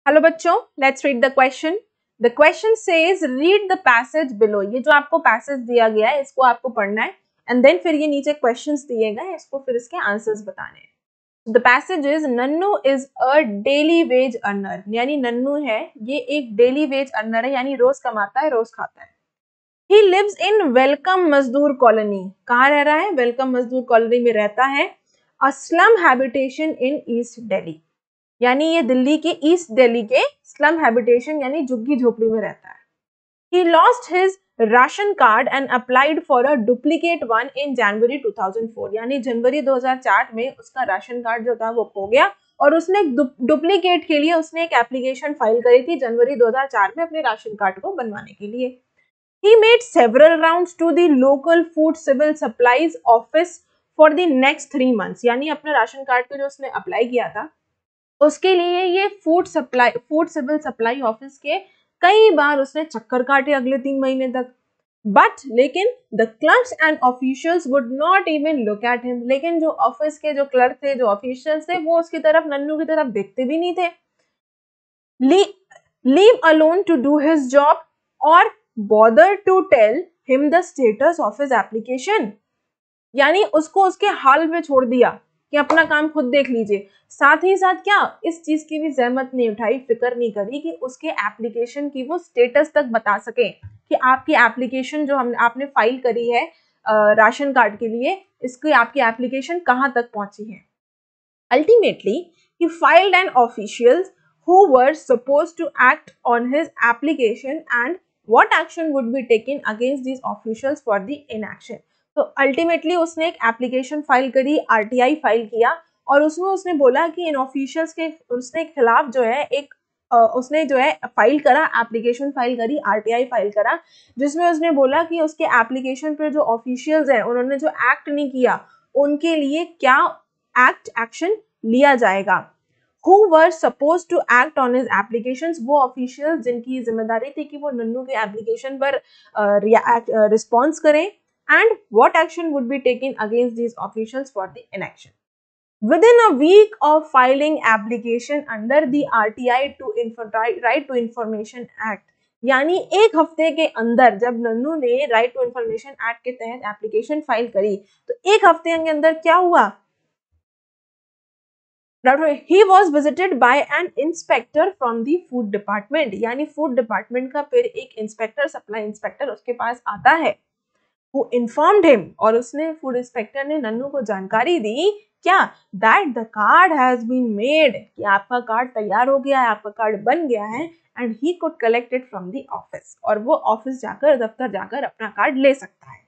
Hello बच्चों, let's read the question. The question says read the passage below. ये जो आपको पैसेज दिया गया है इसको आपको पढ़ना है एंड देन फिर ये नीचे क्वेश्चंस दिए गए हैं, इसको फिर इसके आंसर्स बताने हैं। The passage is Nannu is a daily wage earner, यानी नन्नू है ये एक डेली वेज अर्नर है, यानी रोज कमाता है रोज खाता है। ही लिव्स इन वेलकम मजदूर कॉलोनी। कहाँ रह रहा है? वेलकम मजदूर कॉलोनी में रहता है। A slum habitation in east Delhi, यानी ये दिल्ली के ईस्ट दिल्ली के स्लम हैबिटेशन यानी झुग्गी झोपड़ी में रहता है। He lost his ration card and applied for a duplicate one in January 2004, यानी जनवरी 2004 में उसका राशन कार्ड जो था वो खो गया और उसने डुप्लीकेट के लिए उसने एक एप्लीकेशन फाइल करी थी जनवरी 2004 में अपने राशन कार्ड को बनवाने के लिए। He made several rounds to the local food civil supplies office for the next 3 months, यानी अपने राशन कार्ड के जो उसने अप्लाई किया था उसके लिए ये फूड सिविल सप्लाई ऑफिस के कई बार उसने चक्कर काटे अगले 3 महीने तक। बट लेकिन the clerks and officials would not even look at him, लेकिन जो ऑफिस के जो क्लर्क थे, जो ऑफिशियल्स थे, वो उसकी तरफ, नन्नू की तरफ देखते भी नहीं थे। Leave alone to do his job और bother to tell him the status of his application, यानी उसको उसके हाल में छोड़ दिया कि अपना काम खुद देख लीजिए। साथ ही साथ क्या इस चीज की भी जहमत नहीं उठाई, फिक्र नहीं करी कि उसके एप्लीकेशन की वो स्टेटस तक बता सके कि आपकी एप्लीकेशन जो आपने फाइल करी है राशन कार्ड के लिए, इसकी आपकी एप्लीकेशन कहाँ तक पहुंची है। Ultimately he filed an officials who were supposed to act on his application and what action would be taken against these officials for the inaction। तो अल्टीमेटली उसने एक एप्लीकेशन फाइल करी, आरटीआई फाइल किया और उसमें उसने बोला कि इन ऑफिशियल्स के उसने खिलाफ जो है एक उसने जो है फाइल करा, एप्लीकेशन फाइल करी, आरटीआई फाइल करा, जिसमें उसने बोला कि उसके एप्लीकेशन पे जो ऑफिशियल्स हैं उन्होंने जो एक्ट नहीं किया उनके लिए क्या एक्शन लिया जाएगा। Who were supposed to act on his applications, वो ऑफिशियल जिनकी जिम्मेदारी थी कि वो नन्नू के एप्लीकेशन पर रिस्पॉन्स करें and what action would be taken against these officials for the inaction। Within a week of filing application under the RTI to Right to Information Act, यानी एक हफ्ते के अंदर जब नन्नू ने राइट टू इंफॉर्मेशन एक्ट के तहत एप्लीकेशन फाइल करी तो एक हफ्ते के अंदर क्या हुआ? He was visited by an inspector from the food department, यानी फूड डिपार्टमेंट का फिर एक इंस्पेक्टर, सप्लाई इंस्पेक्टर उसके पास आता है। Who informed him, और उसने फूड इंस्पेक्टर ने नन्नू को जानकारी दी क्या? That the card has been made, कि आपका कार्ड तैयार हो गया है, आपका कार्ड बन गया है and he could collect it from the office, और वो ऑफिस जाकर, दफ्तर जाकर अपना कार्ड ले सकता है।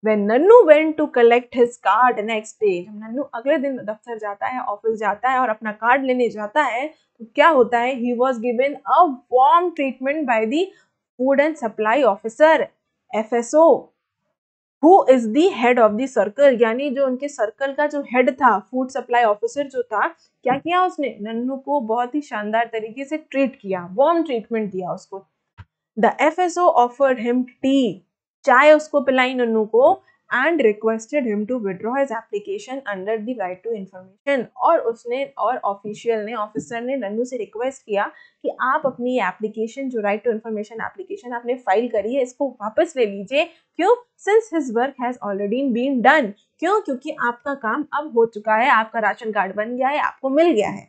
When Nannu went to collect his card next day, जब नन्नू अगले दिन दफ्तर जाता है, ऑफिस जाता है और अपना कार्ड लेने जाता है तो क्या होता है? He was given a warm treatment by the Food and Supply Officer FSO, who is the head of the circle, यानी जो उनके सर्कल का जो हेड था, फूड सप्लाई ऑफिसर जो था, क्या किया उसने? नन्नू को बहुत ही शानदार तरीके से ट्रीट किया, वार्म ट्रीटमेंट दिया उसको। The FSO offered him tea, चाय उसको पिलाई नन्नू को, and requested him to withdraw his application under the right to information, और उसने और ऑफिशियल ने, ऑफिसर ने नन्नू से रिक्वेस्ट किया कि आप अपनी एप्लीकेशन, जो राइट टू इंफॉर्मेशन एप्लीकेशन आपने फाइल करी है, इसको वापस ले लीजिए। क्यों? Since his work has already been done, क्यों? क्योंकि आपका काम अब हो चुका है, आपका राशन कार्ड बन गया है, आपको मिल गया है।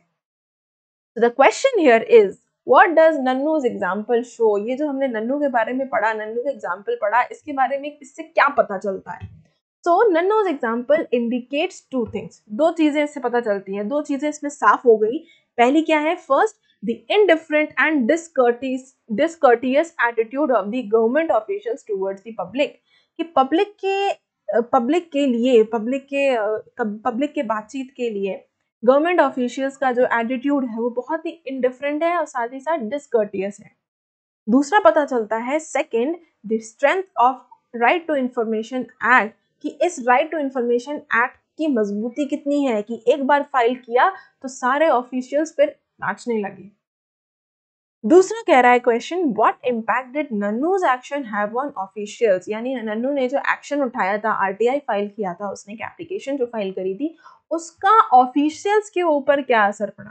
So the question here is, What does नन्नू's example show? ये जो हमने नन्नू के बारे में पढ़ा, नन्नू का एग्जाम्पल पढ़ा, इसके बारे में इससे क्या पता चलता है? So नन्नू's example indicates two things, दो चीजें इससे पता चलती हैं, दो चीजें इसमें साफ हो गई। पहली क्या है? First, the indifferent and discourteous attitude of the government officials towards the public, कि पब्लिक के बातचीत के लिए गवर्नमेंट ऑफिशियल्स का जो एटीट्यूड है वो बहुत ही इनडिफरेंट है और साथ ही साथ डिसकर्टियस है। दूसरा पता चलता है second, the strength of right to information act, कि इस राइट टू इंफॉर्मेशन एक्ट की मजबूती कितनी है कि एक बार फाइल किया तो सारे ऑफिशियल्स फिर नाचने लगे। दूसरा कह रहा है question, what impact did Nannu's action have on officials, यानी नन्नू ने जो एक्शन उठाया था, आरटीआई फाइल किया था, उसने एक एप्लीकेशन जो फाइल करी थी, उसका ऑफिशियल्स के ऊपर क्या असर पड़ा।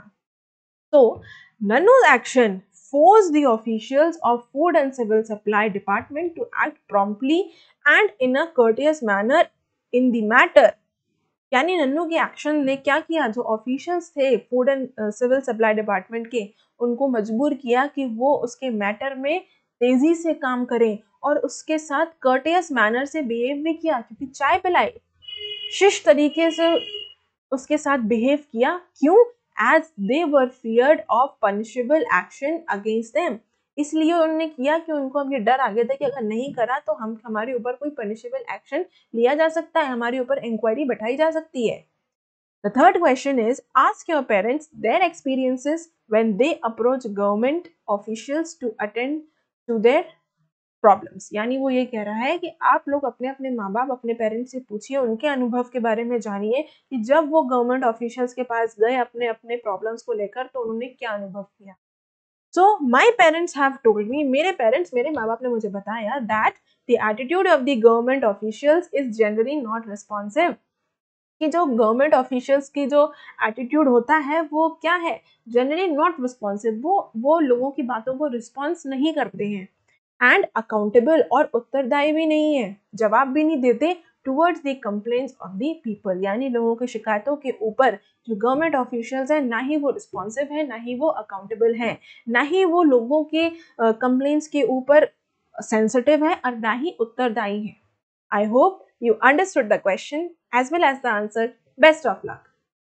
तो Nanu's action forced the officials of Food and Civil Supply Department to act promptly and in a courteous manner in the matter. यानी नन्नू के एक्शन ने क्या किया, जो ऑफिशियल्स थे food and civil supply department के, उनको मजबूर किया कि वो उसके मैटर में तेजी से काम करें और उसके साथ कर्टियस मैनर से बिहेव भी किया, क्योंकि चाय पिलाई, शिष्ट तरीके से उसके साथ बिहेव किया। क्यों? As they were feared of punishable action against them, इसलिए उन्होंने किया कि उनको अब ये डर आ गया था कि अगर नहीं करा तो हमारे ऊपर कोई पनिशेबल एक्शन लिया जा सकता है, हमारे ऊपर इंक्वायरी बैठाई जा सकती है। The third question is, ask your parents their experiences when they approach government officials to attend to their problems. यानी वो ये कह रहा है कि आप लोग अपने अपने माँ बाप, अपने पेरेंट्स से पूछिए, उनके अनुभव के बारे में जानिए कि जब वो गवर्नमेंट ऑफिशियल्स के पास गए अपने अपने प्रॉब्लम्स को लेकर तो उन्होंने क्या अनुभव किया। So my parents have told me, मेरे माँ बाप ने मुझे बताया that the attitude of the government officials is generally not responsive, कि जो गवर्नमेंट ऑफिशियल्स की जो एटीट्यूड होता है वो क्या है, जनरली नॉट रिस्पॉन्सिव, वो लोगों की बातों को रिस्पॉन्स नहीं करते हैं, एंड अकाउंटेबल और उत्तरदायी भी नहीं है, जवाब भी नहीं देते towards the complaints of the people, यानी लोगों की शिकायतों के ऊपर जो गवर्नमेंट ऑफिशियल्स हैं ना ही वो रिस्पॉन्सिव है, ना ही वो अकाउंटेबल है, ना ही वो लोगों के कंप्लेंट्स के ऊपर सेंसिटिव है और ना ही उत्तरदायी है। I hope you understood the question as well as the answer. Best of luck.